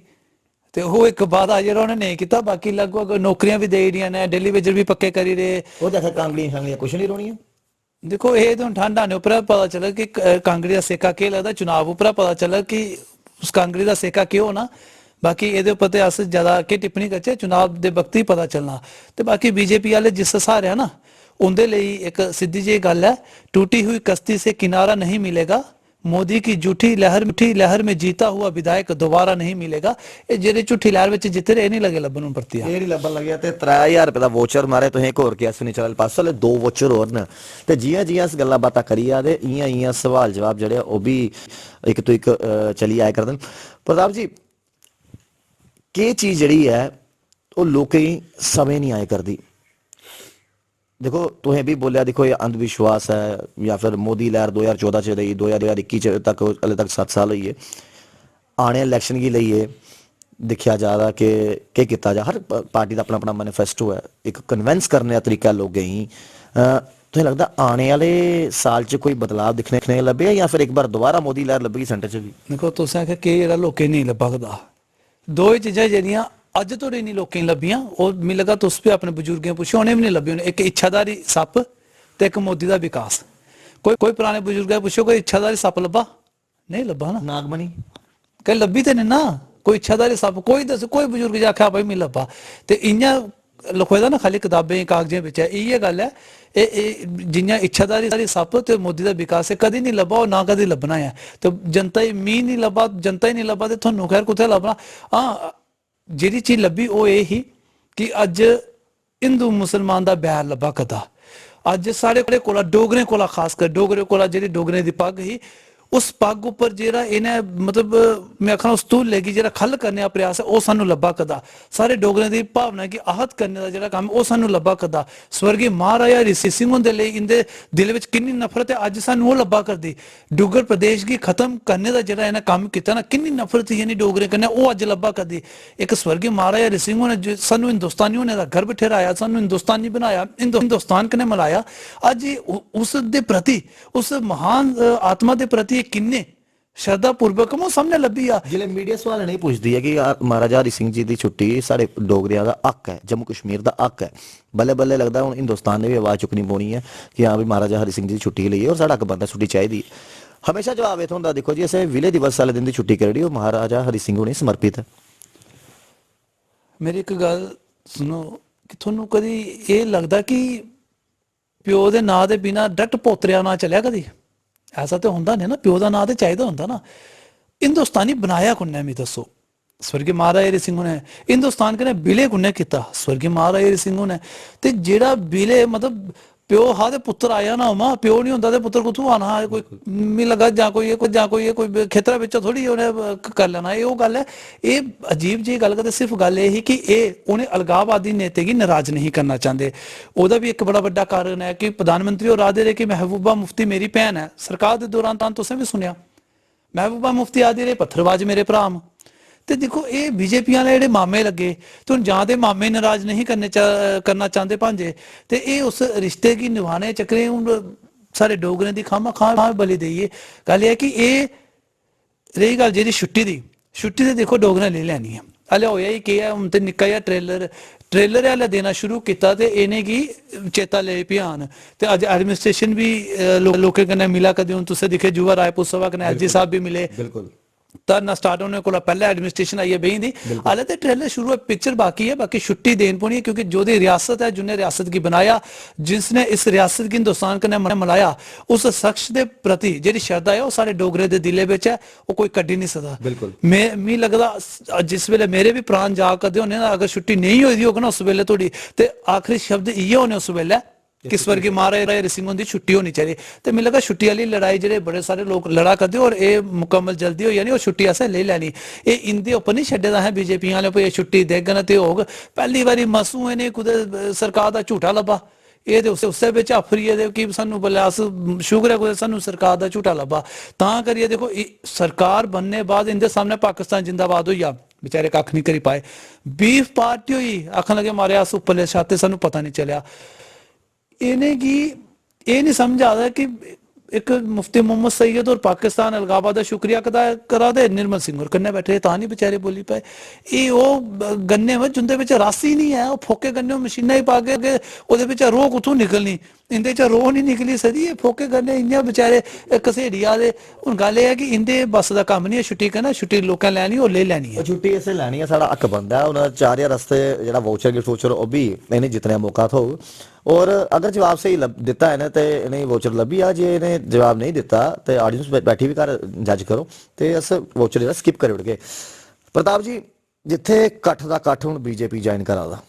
ते ओह् इक वादा जेह्ड़ा उ'नें नेईं कीता बाकी लगभग नौकरियां भी देई ओड़ियां ने डेली वेजर भी पक्के करी दे ओह् ते आखिर कांगलियां शांगलियां कुछ नहीं रौह्नियां। देखो एह् ते हून ठंड आने उप्पर पता चलग कि कांगड़ी दा सेका केह् लगदा चुनाव उप्परा पता चलग कि उस कांगड़ी दा सेका केह् होना बाकी एह्दे उप्पर ते अस ज्यादा केह् टिप्पणी करचै चुनाव दे वक्त ही पता चलना। ते बाकी बीजेपी आह्ले जिस स्हारे है ना उं'दे लेई इक सिद्धी जेही गल है टूटी हुई कश्ती से किनारा नहीं मिलेगा मोदी की झूठी लहर में जीता हुआ विधायक दोबारा नहीं मिलेगा ये जेह्ड़े झूठी लहर बिच जित्ते एह् नहीं लगे लब्भन हून परतिया एह् नहीं लब्भन लग्गेआ ते 3000 रुपए दा वोचर मारे तुसें इक होर केएस फर्नीचर आह्ले पास्से आह्ले 2 वोचर होर न ते जियां जियां अस गल्लां बातां करी आ ते इ'यां इ'यां सवाल जवाब जेह्ड़े ओह् भी इक तो इक चली आए करदे न। प्रताप जी केह् चीज जेह्ड़ी है ओह् लोकें गी समझ नहीं आए करदी देखो तुसें भी बोलिया देखो ये अंधविश्वास है या फिर मोदी लहर 2014 च रही 2021 तक हले तक 7 साल होई गे आने इलैक्शन गी लेइयै दिक्खेआ जा रहा कि केह् कीता जा हर पार्टी दा अपना अपना मैनीफेस्टो है एक कन्विंस करने दा तरीका लोकें गी तुसें लगदा आने आह्ले साल च कोई बदलाव दिक्खने लब्भेआ या फिर एक बार दोबारा मोदी लहर लब्भेगी सेंटर च भी? देखो तुसें आखेआ केह् जेह्ड़ा लोकें नेईं लब्भा करदा दो ही चीजां जेह्ड़ियां अज्ज धोड़ी नहीं लोकें गी लब्भियां और मिगी लगा तुस भी अपने बजुर्गें पुच्छो उ'नें भी नहीं लब्भी होनी एक इच्छाधारी सप्प ते इक मोदी दा विकास कोई पुराने बजुर्गें पुच्छो कोई इच्छाधारी सप्प लब्भा नहीं लब्भा ना नागमणि कहीं लब्भी ते नहीं ना कोई इच्छाधारी सप्प कोई दस कोई बजुर्ग जे आखेआ भाई मिगी लब्भा ते इ'यां लखोए दा ना खाली कताबें कागजें बिच इ'यै गल्ल है एह् जियां इच्छाधारी सप्प ते मोदी दा विकास है कदी नहीं लब्भा और ना कदी लब्भना है ते जनता गी मी नहीं लब्भा जनता ही नहीं लब्भा ते थुहानू खैर कुत्थै लब्भना। हाँ जेह्ड़ी चीज लब्भी ओह् एह् ही कि अज्ज हिंदू मुसलमान दा बैर लब्भा करदा अज्ज साढ़े कोला डोगरें कोला खास कर डोगरे कोला जेह्ड़ी डोगरें दी पग्ग ही उस पग उपर जेड़ा इन्हें मतलब मैं आखना उस तूले की जेड़ा खल करने का प्रयास है वो सानू लब्भा करदा सारे डोगरें दी भावना की आहत करने का जेड़ा काम वो सानू लब्भा करदा स्वर्गीय महाराजा हरि सिंह हुंदे लेई इंदे दिल विच किन्नी नफरत है अज सानू वो लब्भा करदी डुग्गर प्रदेश गी खत्म करने का जेड़ा इन्हें काम कीता ना किन्नी नफरत ही यानी डोगरे कन्नै वो अज लब्भा करदी एक स्वर्गीय महाराजा हरि सिंह ने सानू हिंदुस्तानी होने का गर्व ठहराया सानू हिंदुस्तानी बनाया हिंदुस्तान कन्नै मिलाया अज उस दे प्रति उस महान आत्मा दे प्रति किन्ने श्रद्धा पूर्वक वो सामने लब्भी आ जिले मीडिया सवाल नहीं पूछती है कि महाराजा हरि सिंह जी की छुट्टी साढ़े डोगरिया का हक है जम्मू कश्मीर का हक है बल्ले बल्ले लगता है हिंदुस्तान ने भी आवाज चुकनी पौनी है कि हाँ भी महाराजा हरि सिंह जी की छुट्टी ली और साढ़ा हक बनता छुट्टी चाहिए हमेशा जवाब इतना होंगे देखो जी असं विले दिवस वाले दिन की छुट्टी करी महाराजा हरि सिंह उन्हें समर्पित है मेरी एक गल सुनो कि थोनू कदी ये लगता कि प्यो दे नां दे बिना डायरेक्ट पोतरिया ना चलिया कदी ऐसा तो होंदा नहीं ना प्यो दा नां ते चाहिदा होंदा ना हिंदुस्तानी बनाया कुन्ने मी दसो स्वर्गीय महाराजा हरि सिंह ने हिंदुस्तान कन्नै विलय कुन्ने कीता स्वर्गीय महाराजा हरि सिंह ने ते जेड़ा विलय मतलब प्यो हा ते पुत्तर आया ना होमा प्यो नहीं होंदा ते पुत्तर कुत्थों आना हा कोई मी लगा जां कोई खेतरा बिच थोड़ी उन्हें कर लेना ये गल है ये अजीब जी गल करते सिर्फ गल ये ही कि ये उन्हें अलगाववादी नेते गी नाराज नहीं करना चाहते ओदा भी एक बड़ा बड़ा कारण है कि प्रधानमंत्री और आदे रहे कि महबूबा मुफ्ती मेरी भैन है सरकार के दौरान तुसें भी सुनिया महबूबा मुफ्ती आदि रहे पत्थरबाज मेरे भरा ते देखो ये बीजेपी वाले जेडे मामे लगे तो जां ते मामे नाराज नहीं करना चाहते भांजे ते ये उस रिश्ते की निभाने चक्करें हूँ सारे डोगरें की खामा खां बली देइए गल है कि ये रही गल जी छुट्टी तो देखो डोगरें ले लैनी है हले होया ही केह् है हूँ तो निक्का जिहा ट्रेलर हले देना शुरू किया तो इन्हें गी चेता ले पे आन ते अज एडमिनिस्ट्रेशन भी लोकें कन्नै मिला करदी हूँ तुसें दिक्खे जुवा रायपुर सभा कन्नै एल जी साहब भी मिले बिल्कुल धरना स्टार्ट होने को पहले एडमिनिस्ट्रेशन आई है बेही दी हाले तो ट्रेलर शुरू है पिक्चर बाकी है बाकी छुट्टी देन पौनी है क्योंकि जो दी रियासत है जिन्हें रियासत की बनाया जिसने इस रियासत की हिंदुस्तान कन्नै मिलाया उस शख्स के प्रति जी श्रद्धा है वो सारे डोगरे दे दिले विच है वो कोई कड्डी नहीं सकदा बिल्कुल मी लगदा जिस वेले मेरे भी प्राण जाग करदे होने ना अगर छुट्टी नहीं होई दी होग ना उस वेले थोड़ी ते आखिरी शब्द इयै होने उस वेले कि स्वर्गीय महाराजा हरि सिंह की छुट्टी होनी चाहिए तो मिल लगा छुट्टी वाली लड़ाई जेडे बड़े सारे लोग लड़ा करते और ये मुकम्मल जल्दी हो जानी और छुट्टी असें ले लैनी ये इंदे उपर नहीं छड्डे दा है बीजेपी वाले भाई छुट्टी देगन ते होग पहली बारी मसू इन्हें कुदै सरकार का झूठा लब्भा ये तो उस बिच आफरिए दे कि सानू बोले अस शुगर है कुदै सानू सरकार का झूठा लब्भा तां करियै देखो सरकार बनने बाद इंदे सामने पाकिस्तान जिंदाबाद होई जा बेचारे कख नहीं करी पाए बीफ पार्टी हुई आखन लगे मारे अस उपरले छाते सानू पता नहीं चलिया इन्हें की ये नहीं समझ आता कि एक मुफ्ती मोहम्मद सैयद और पाकिस्तान अलगाववाद का शुक्रिया करा दे निर्मल सिंह और कन्ने बैठे तां नहीं बेचारे बोली पाए ये वो गन्ने में जिंदे विच रस ही नहीं है वो फोके गन्ने मशीना ही पा के ओदे विच रोह कुत्थों निकलनी इंदे च रोह नहीं निकली सदी ये फोके गन्ने इयां बेचारे घसेड़िया दे हुण गल ये है कि इंदे बस दा कम्म नहीं है छुट्टी कहना छुट्टी लोकें लैनी और ले लैनी है छुट्टी इसे लैनी है साढ़ा हक बनता है उन्हें 4000 रस्ते जो वाउचर गिफ्ट वोचर वो भी इन्हें जितने मौका थो और अगर जवाब सही दिता है तो इन्हें वोचर लभी आ जे इन्हें जवाब नहीं दिता तो ऑडियंस बैठी भी घर जज करो तो अस वोचर जो स्किप करी उड़गे प्रताप जी जिथे कट्ठ का कट्ठ हूँ बीजेपी ज्वाइन करा दा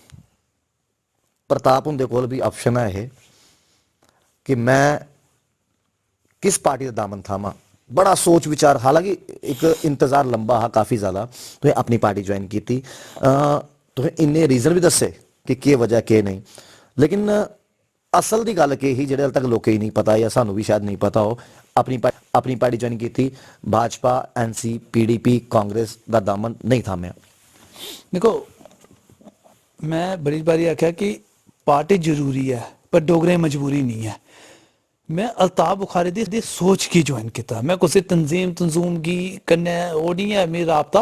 प्रताप हुंदे कोल भी ऑप्शन है ये कि मैं किस पार्टी का दामन थामा बड़ा सोच विचार हालांकि एक इंतजार लंबा हा काफी ज्यादा तो अपनी पार्टी ज्वाइन की थी तो इन्ने रीजन भी दसे कि वजह के नहीं लेकिन असल की गल के ही जेडे तक लोकें ही नहीं पता या सानू भी शायद नहीं पता हो अपनी पार्टी ज्वाइन की थी भाजपा एनसी पीडीपी कांग्रेस का दामन नहीं थामिया देखो मैं बड़ी बारी आख्या कि पार्टी जरूरी है पर डोगरे मजबूरी नहीं है मैं अल्ताफ बुखारी दी सोच की ज्वाइन किया मैं कुछ तंजूम की कन्नै वो नहीं है मेरा राबता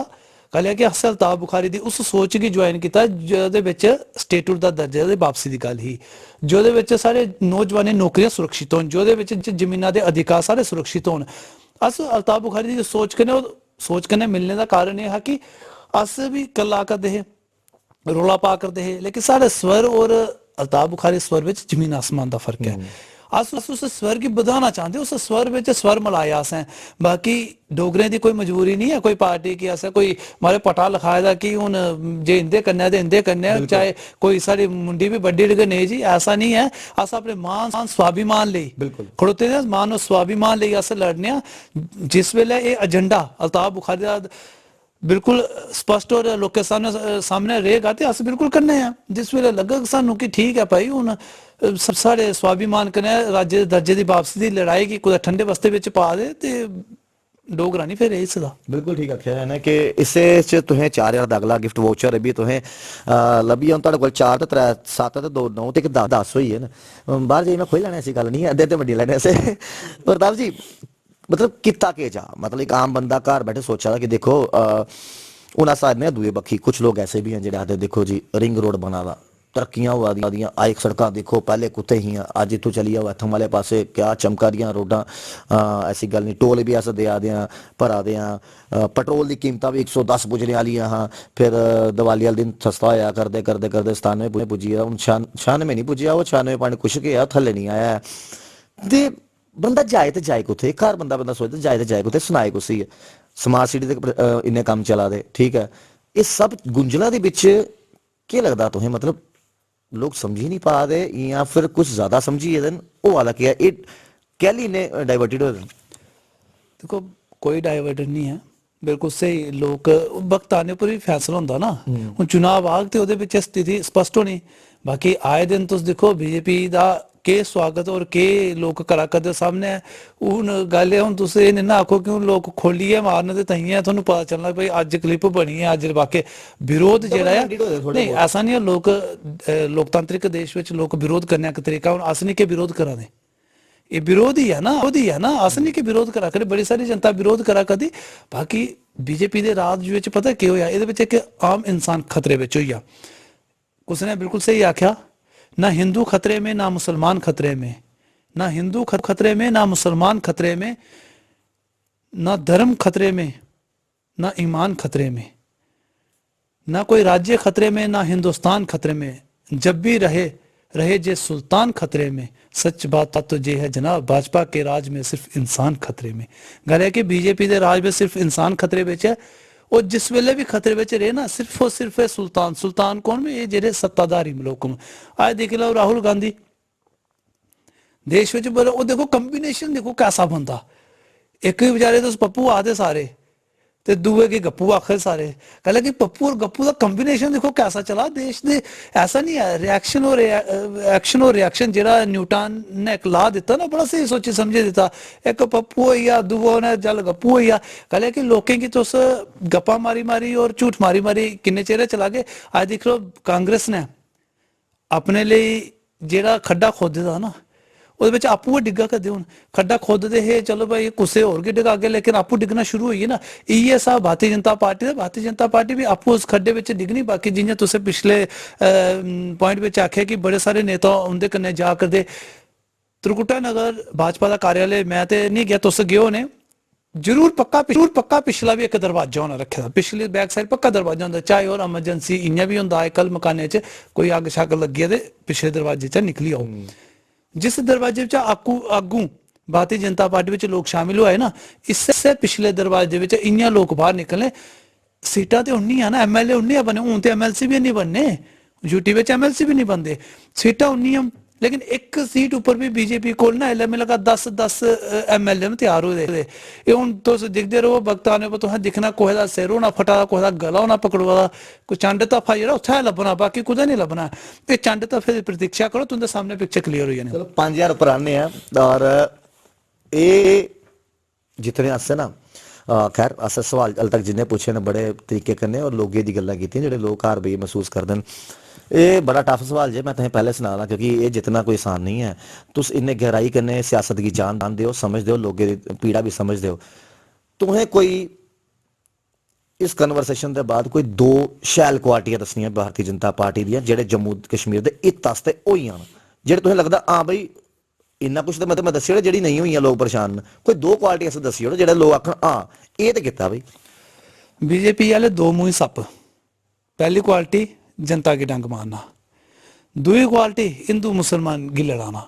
गल है कि अस अल्ताफ बुखारी दी उस सोच की ज्वाइन किया जोदे विच स्टेटहुड दा दर्जा दे वापसी की गल ही जोदे विच सारे नौजवान नौकरियां सुरक्षित होन जोदे विच जमीनां दे अधिकार सारे सुरक्षित होन अस अल्ताफ बुखारी दी सोच कन्नै मिलने का कारण यह है कि अस भी कल्ला करदे हे रौला पा करदे हे लेकिन साढ़े स्वर और अल्ताफ बुखारी स्वर विच जमीन आसमान का फर्क है अस उस स्वर गी बधाना चाहते, उस स्वर बिच स्वर मलाया असें। बाकी डोगरें दी कोई मजबूरी नहीं है कोई पार्टी की असें कोई मारे पटा लखाए दा कि हुन जे इंदे कन्नै ते इंदे कन्नै, चाहे कोई साड़ी मुंडी भी बड्डी डिगे, नहीं जी ऐसा नहीं है। अस अपने मान स्वाभिमान लेई बिल्कुल। खड़ोते दे, मान और स्वाभिमान लेई अस लड़ने आं। जिस वेले एह् एजेंडा अल्ताफ बुखारी दा बिल्कुल स्पष्ट और लोकें सामने रहेगा ते अस बिल्कुल करने हैं। जिस वेले लगग सानू कि ठीक है भाई हुन साढ़े स्वाभिमान कन्नै राज्य दे दर्जे दी वापसी दी लड़ाई गी कुदै ठंडे बस्ते बिच पा दे ते डोगरा नहीं फिर रेही सकदा। बिल्कुल ठीक आखेआ है ना कि इसे च तुसें 4000 दा अगला गिफ्ट वाउचर भी तुसें लब्भी जान। तुहाडे कोल 4 ते 3 7 ते 2 9 ते 10 होई है ना, बाहर जाइए मैं खोई लैने ऐसी गल नहीं है, अद्धे अद्धे वंडी लैने से। प्रताप जी मतलब किता के जा, मतलब एक आम बंदा घर बैठे सोचा दा कि देखो हून अस आने दुए बक्खी कुछ लोग ऐसे भी हैं जेह्ड़े आखदे देखो जी रिंग रोड बना दा, तरक्कियां होआ दियां, आइक सड़कां देखो पहले कुत्ते हियां, अज इत्थों चली जाओ इत्थों वाले पासे क्या चमका दियां रोडां। ऐसी गल नहीं, टोल भी अस देआ दे आं भरा दे आं, पेट्रोल की कीमतां भी 110 पुजने आलियां हां, फिर दिवाली वाले दिन सस्ता होया करदे करदे करदे 97 पुज्जी गेआ, हून 96 नहीं पुज्जेआ, वो 96 पॉइंट कुछ के आ, थल्ले नहीं आया है। ते बंदा जाए ते जाए कुत्थे, घर बंदा बंदा सोचदा जाए ते जाए कुत्थे, सनाए कुसी है। स्मार्ट सिटी दे इन्ने कम्म चला दे, ठीक है, इस सब गुंजला दे बिच केह् लगदा तुसें, मतलब लोग समझी नहीं पा दे या फिर कुछ ज्यादा समझी गेदे न, ओह् आला केह् है, एह् कैली इन्ने डाइवर्टेड होए दे न? देखो कोई डाइवर्टेड नहीं है, बिल्कुल सही। लोग वक्त आने पर भी फैसला होंदा ना, हूँ चुनाव आग ते ओहदे बिच स्थिति स्पष्ट होनी। बाकी आए दिन तुस दिक्खो बीजेपी दा के स्वागत और के लोग करा करदे सामने। हून गल हुन तुस एह् निं ना आखो कि हून लोग खोलियै मारन ते ताइयें थुहानूं पता चलना भाई अज्ज क्लिप बनी है, अज्ज वाकई विरोध जेह्ड़ा है नहीं ऐसा नहीं है। लोक लोकतांत्रिक देश विच लोक विरोध करने दा इक तरीका, हून अस नहीं के विरोध करा दे, ये विरोध ही है ना, अस नहीं कि विरोध करा करे, बड़ी सारी जनता विरोध करा करदी। बाकी बीजेपी दे राज विच पता केह् होया, एह्दे विच इक आम इंसान खतरे विच होई गेआ। उसने बिल्कुल सही आख्या, ना हिंदू खतरे में ना मुसलमान खतरे में, ना हिंदू खतरे में ना मुसलमान खतरे में, ना धर्म खतरे में ना ईमान खतरे में, ना कोई राज्य खतरे में ना हिंदुस्तान खतरे में, जब भी रहे जे सुल्तान खतरे में। सच बात तो ये है जनाब, भाजपा के राज में सिर्फ इंसान खतरे में। गल है कि बीजेपी के राज में सिर्फ इंसान खतरे में है, और जिस वेले भी खतरे में रहे ना सिर्फ और सिर्फ है सुल्तान कौन में, ये जेह्ड़े सत्ताधारी लोग न। आज देख लो राहुल गांधी देश में वो देखो कंबिनेशन देखो कैसा बनता, एक ही बेचारे तुस पप्पू आखदे सारे ते दुए के गप्पू आखदे सारे। गल है कि पप्पू और गप्पू का कंबिनेशन देखो कैसा चला देश दे। ऐसा नहीं है रिएक्शन और एक्शन और रिएक्शन जेह्ड़ा न्यूटन ने एक ला दिता ना, बड़ा सही सोची समझे दिता। एक पप्पू होई गेआ, दूआ ने जल गप्पू होई गेआ। गल है कि लोकें गी तुस गप्पा मारी मारी और झूठ मारी मारी किन्ने चिर चला गए। अज दिक्ख लो कांग्रेस ने अपने लिए जेह्ड़ा खड्डा खोदे दा ना, ਉਹਦੇ ਵਿੱਚ ਆਪੂ ਡਿੱਗਾ ਕਰਦੇ ਹੁਣ ਖੱਡਾ ਖੋਦਦੇ ਹੈ, ਚਲੋ ਭਾਈ ਕਿਸੇ ਹੋਰ ਕੇ ਡਿਗਾ ਕੇ, ਲੇਕਿਨ ਆਪੂ ਡਿੱਗਣਾ ਸ਼ੁਰੂ ਹੋਈ ਹੈ ਨਾ। ਇਹ ਸਾ ਭਾਰਤੀ ਜਨਤਾ ਪਾਰਟੀ ਦਾ, ਭਾਰਤੀ ਜਨਤਾ ਪਾਰਟੀ ਵੀ ਆਪੂ ਉਸ ਖੱਡੇ ਵਿੱਚ ਡਿੱਗਣੀ। ਬਾਕੀ ਜਿਵੇਂ ਤੁਸੀਂ ਪਿਛਲੇ ਪੁਆਇੰਟ ਵਿੱਚ ਆਖਿਆ ਕਿ ਬੜੇ ਸਾਰੇ ਨੇਤਾ ਉਹਦੇ ਕੰਨੇ ਜਾ ਕਰਦੇ। त्रिकुटा नगर भाजपा का कार्यालय मैं तो नहीं गया, तुस गए होने जरूर पक्का पिछला भी एक दरवाजा होना रखे दा, पिछली बैक साइड पक्का दरवाजा होंदा, चाहे और एमरजेंसी इ'यां भी होंदा अजकल मकाने च कोई अग्ग शग्ग लग्गी है ते पिछले दरवाजे च निकली आओ। जिस दरवाजे च आगू भारतीय जनता पार्टी में लोग शामिल हुए ना, इससे पिछले दरवाजे में इ'यां लोग बाहर निकले। सीटां तो उन्नी है ना, MLA उन्नी बने, हूं तो MLC भी नहीं बनने, यूटी में MLC भी नहीं बनते, सीटां उन्नी, लेकिन एक सीट उपर भी बीजेपी को ना एल लगा 10 MLA तैयार हो गए। ये हूँ तुम दिखते रहो, वक्त आने पर तुसें दिखना कोहे दा सिर होना फटा दा, कोहे दा गला होना पकड़वा दा, कोई चंड तफा जेह्ड़ा उत्थै लब्भना, बाकी कुदै नहीं लब्भना। ये चंड तफे दी प्रतीक्षा करो, तुंदे सामने पिक्चर क्लियर हो जानी। चलो 5000 ऊपर आने हैं, और ये जितने अस ना खैर अस सवाल अल तक जिन्हें पूछे न बड़े तरीके कन्नै और लोगें दी गल्लां कीतियां जेह्ड़े लोग घर बेही महसूस करदे न। ये बड़ा टफ सवाल जे, मैं तुसें पैह्ले सनाना, क्योंकि ये जितना कोई आसान नहीं है। तुस इन्ने गहराई कन्नै सियासत गी जानदे हो, समझदे हो, लोगें दी पीड़ा भी समझदे हो। तुसें कोई इस कन्वर्सेशन के बाद कोई 2 शैल क्वालिटियां दस्सनियां भारतीय जनता पार्टी दियां जेह्ड़े जम्मू कश्मीर दे हित आस्ते होई जान, जेह्ड़े तुसें लगदा हां बई इन्ना कुछ तो मतलब मैं दस्सी ओड़े जेह्ड़ी नहीं हुई लोग परेशान न, कोई 2 क्वालिटी अस दस्सी ओड़ो जेह्ड़े लोग आखन हां एह् ते कीता बई। बीजेपी वाले 2 मूंही सप्प, पहली क्वालिटी जनता की डंग मारना, दूई क्वालिटी हिंदू मुसलमान की लड़ाना,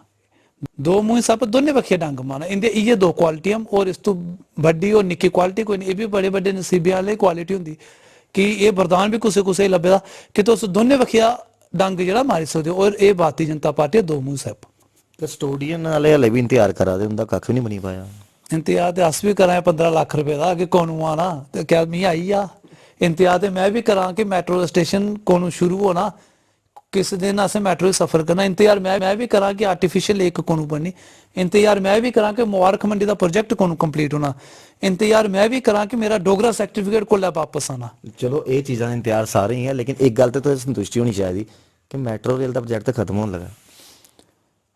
दो मुंह सप दोने बखिया डंग मारना इंदे इये दो क्वालिटियां और इस तो बड्डी और निक्की क्वालिटी कोई नहीं ये भी बड़े बड़े नसीबे वाले क्वालिटी होंदी कि ये वरदान भी कुसै कुसै लभेदा कि तुस दोने बखिया डंग जेहड़ा मारी सकदे हो और ये भारतीय जनता पार्टी दो मुंह सप कस्टोडियन वाले हले भी इंतजार करा दे उनका कख भी नहीं बनी पाया इंतजार ते अस भी करा 15 लाख रुपए का कि कौनू आना ते क्या मी आई आ इंतजार ते मैं भी करा कि मेट्रो स्टेशन कौनू शुरू होना किस दिन असें मेट्रो सफर करना इंतजार मैं भी करा कि आर्टिफिशियल लेक कौनू बननी इंतजार मैं भी करा कि मुबारक मंडी का प्रोजेक्ट कौनू कंप्लीट होना इंतजार मैं भी करा कि मेरा डोगरा सर्टिफिकेट कोल्लै वापस आना चलो ये चीज़ां का इंतजार सारे ही है लेकिन एक गल तो संतुष्टि होनी चाहिए कि मेट्रो रेल का प्रोजेक्ट तो खत्म होने लगा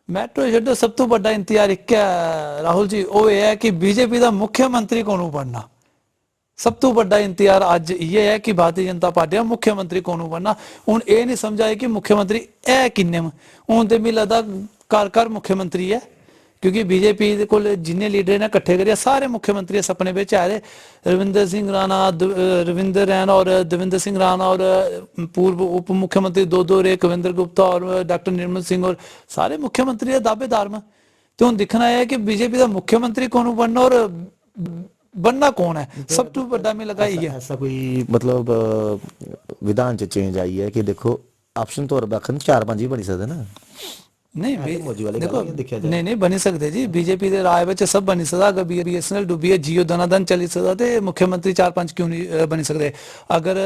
मैट्रो छो सब तो बड़ा इंतजार एक है राहुल जी वो ये है कि बीजेपी का मुख्यमंत्री कौन बनना सब तो बड़ा इंतजार अज ये है कि भारतीय जनता पार्टी का मुख्यमंत्री कौन बनना हूँ ये नहीं समझ आए कि मुख्यमंत्री है किन्ने हूँ तो मिगी लगता घर मुख्यमंत्री है क्योंकि बीजेपी को जिन्ने लीडर ने कट्ठे करिए सारे मुख्यमंत्री सपने बिच आए रविंदर सिंह राणा रविंदर रैना और देवेंद्र सिंह राणा और पूर्व उप मुख्यमंत्री दो रे कविंद्र गुप्ता और डॉक्टर निर्मल सिंह और सारे मुख्यमंत्री दावेदार में तो हम दिखना है कि बीजेपी का मुख्यमंत्री कौन बनना और बनना कौन है सब तो बड़ा में लगा ही है ऐसा कोई मतलब विधान च चेंज आई है कि देखो ऑप्शन तौर पर 4-5 ही बनी सकते ना नहीं देखो देखो नहीं बनी सकते जी बीजेपी के राय बच्चे सब बनी सकता अगर बीएसएनएल डुबी है जियो दनादन चली सकता तो मुख्यमंत्री 4-5 क्यों नहीं बनी सकते अगर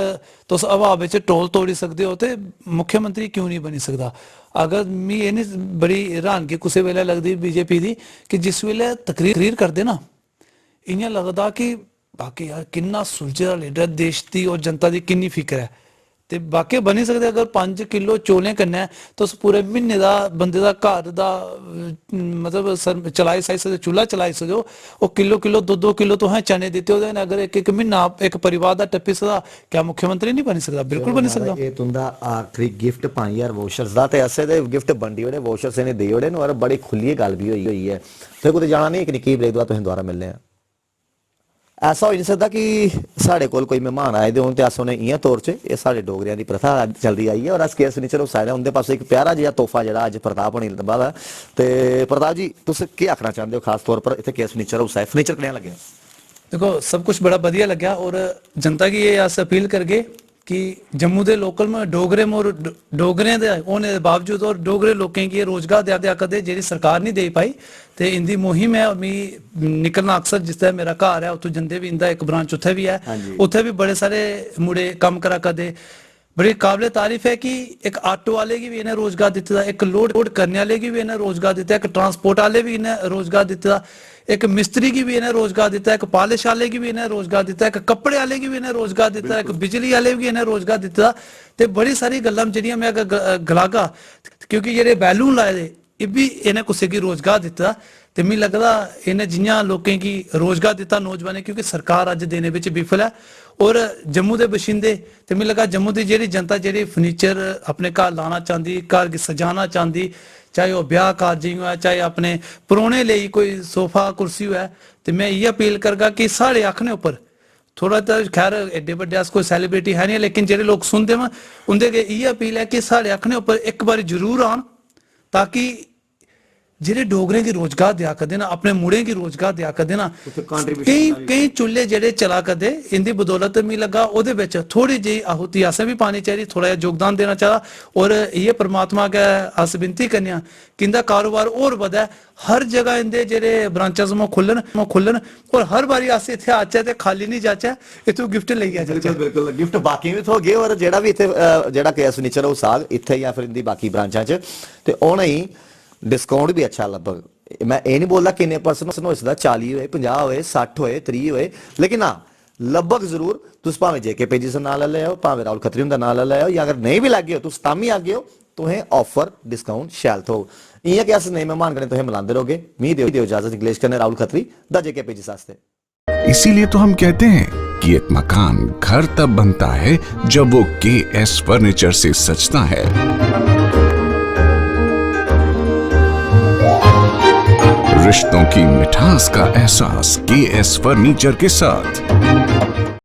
तुस हवा बिच टोल तोड़ी सकते हो तो मुख्यमंत्री क्यों नहीं बनी सकता अगर मी ये नहीं बड़ी हैरानगी कुसै वेले लगती बीजेपी की कि जिस वेले तकरीर करते ना इयां लगता कि बाकी यार किन्ना सुलझे दा लीडर देश की और जनता की किन्नी फिक्र है ते बाकी बनी सकते अगर 5 किलो चौलें कन्नै तुस पूरे महीने का बंदे का घर का मतलब चलाई सकदे चूल्हा चलाई सकदे हो और किलो 2 किलो तुसें चने दिते हो अगर एक महीना एक परिवार का टप्पी सकदा क्या मुख्यमंत्री नहीं बनी सकता बिल्कुल बनी सकता ये तुंदा आखिरी गिफ्ट 5000 वोशर्स दा ते ऐसे दे गिफ्ट बंडी ओड़े वोशर्स ने दे ओड़े और बड़ी खुली गल भी हुई है फिर कुछ जाना नहीं एक निक्की ब्रेक बाद तुसें दोबारा मिलने ऐसा हो नहीं सकता कि साढ़े कोल कोई मेहमान आए दे होन ते अस उन्हें इयां तौर च ये साढ़े डोगरियां दी प्रथा चलदी आई है और अस केस फर्नीचर उस आए उनके पास एक प्यारा जिहा तोहफा जेहड़ा अज प्रताप होनी लब्भा ते प्रताप जी तुस केह् आखना चाहते हो खास तौर पर इत्थे केस फर्नीचर हाउस है फर्नीचर कनेहा लग्गेआ देखो सब कुछ बड़ा बढ़िया लग्या और जनता की ये अस अपील करगे कि जम्मू के लोकल में डोगरे में और डोगरे होने के बावजूद और डोगरे लोगों की रोजगार दिया करते जी सरकार नहीं दे पाई तो इनकी मुहिम है मी निकलना अक्सर जिस तरह मेरा घर है उतो जंदे भी इंदा एक ब्रांच उत्थे भी है उत्थे भी बड़े सारे मुड़े कम करा करते बड़ी काबिल तारीफ है कि एक ऑटो वाले की भी इन्हें रोजगार दिता एक लोड करने वाले की भी इन्हें रोजगार दिता एक ट्रांसपोर्ट वाले भी इन्हें रोजगार दिता एक मिस्त्री की भी इन्हें रोजगार दिता एक पॉलिश वाले की भी इन्हें रोजगार दिता एक कपड़े वाले की भी इन्हें रोजगार दिता एक बिजली वाले भी इन्हें रोजगार दिता ते बड़ी सारी गल्लां जेहड़ियां मैं गलागा क्योंकि जेहड़े बैलून लाए दे ये भी इन्हें कुसै की रोजगार दिता ते मिगी लगदा इन्हें जियां लोकें की रोजगार दिता नौजवानें क्योंकि सरकार अज देने विच विफल है और जम्मू के बशिंदे ते मिगी लगा जम्मू की जेहड़ी जनता जेहड़ी फर्नीचर अपने घर लाना चाहती घर गी सजाना चाहती चाहे वह ब्याह कारजी होए चाहे अपने परौने लिए कोई सोफा कुर्सी होए तो मैं ये अपील करगा कि साढ़े आखने उपर थोड़ा तो खैर एडे बड़े अस कोई सैलीब्रिटी है नहीं लेकिन जेहड़े लोग सुनते हैं उनके ये अपील है कि साढ़े आखने उपर एक बार जरूर आन ताकि जेडे डोगरे की रोजगार दिया करते ना अपने मुड़े की रोजगार दिया करते ना कई चूल्हे जेडे चला करते इनकी बदौलत मिगी लगा ओदे विच थोड़ी जी आहुति असें भी पानी चाहिए थोड़ा जिहा योगदान देना चाहिए और ये परमात्मा के अस विनती करने कि इंदा कारोबार और बधे हर जगह इंदे जेडे ब्रांचेस खुल्लन और हर बारी अस इत्थे आचे ते खाली नहीं जाचे इत्थों गिफ्ट लेइयै जाचे बिल्कुल गिफ्ट बाकी भी थोगे और जेड़ा भी इत्थे जेड़ा केएस फर्नीचर हाउस आ इत्थे या फिर इंदी बाकी ब्रांचां च ते ओना ही डिस्काउंट भी अच्छा लगभग मैं ये नहीं बोलता किन्ने परसेंट हो सकता 40 होए 50 होए 60 होए 30 होए लेकिन हाँ लगभग जरूर तुस भावें जेके पेजी से ना ले आओ भावें राहुल खत्री हुंदा ना ले आओ या अगर नहीं भी लगे हो तुस तामी आगे हो तुहें ऑफर डिस्काउंट शैल थो इयां कि अस नए मेहमान कने तुहें मिलांदे रहोगे मी दियो इजाजत इंग्लिश कने राहुल खत्री द जेके पेजी सास्ते इसीलिए तो हम कहते हैं कि एक मकान घर तब बनता है जब वो केएस फर्नीचर से सजता है। रिश्तों की मिठास का एहसास केएस फर्नीचर के साथ।